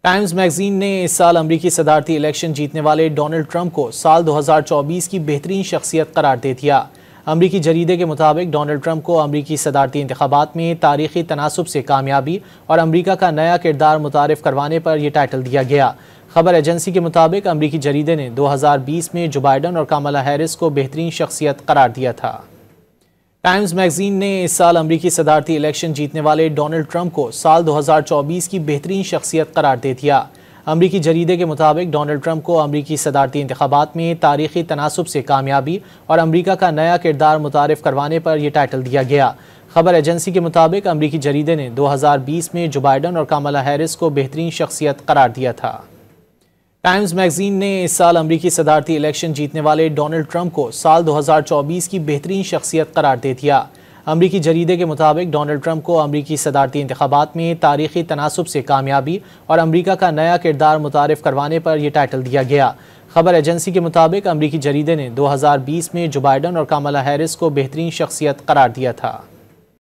Times magazine ने इस साल अमरीकी सदारती इलेक्शन जीतने वाले डोनाल्ड ट्रंप को साल 2024 की बेहतरीन शख्सियत करार दे दिया। अमरीकी जरीदे के मुताबिक डोनाल्ड ट्रंप को अमरीकी सदारती इंतखाबात में तारीखी तनासुब से कामयाबी और अमरीका का नया किरदार मुतारिफ करवाने पर यह टाइटल दिया गया। खबर एजेंसी के मुताबिक अमरीकी जरीदे ने 2020 में जो बाइडन और कमला हैरिस को बेहतरीन शख्सियत करार दिया था। टाइम्स मैगजीन ने इस साल अमरीकी सदारती इलेक्शन जीतने वाले डोनाल्ड ट्रंप को साल 2024 की बेहतरीन शख्सियत करार दे दिया। अमरीकी जरीदे के मुताबिक डोनाल्ड ट्रंप को अमरीकी सदारती इंतखाबात में तारीखी तनासुब से कामयाबी और अमरीका का नया किरदार मुतारिफ करवाने पर यह टाइटल दिया गया। खबर एजेंसी के मुताबिक अमरीकी जरीदे ने 2020 में जो बाइडन और कमला हैरिस को बेहतरीन शख्सियत करार दिया था। टाइम्स मैगजीन ने इस साल अमरीकी सदारती इलेक्शन जीतने वाले डोनाल्ड ट्रंप को साल 2024 की बेहतरीन शख्सियत करार दे दिया। अमरीकी जरीदे के मुताबिक डोनाल्ड ट्रंप को अमरीकी सदारती इंतखाबात में तारीखी तनासुब से कामयाबी और अमरीका का नया किरदार मुतारिफ करवाने पर यह टाइटल दिया गया। खबर एजेंसी के मुताबिक अमरीकी जरीदे ने 2020 में जो बाइडन और कमला हैरिस को बेहतरीन शख्सियत करार दिया था।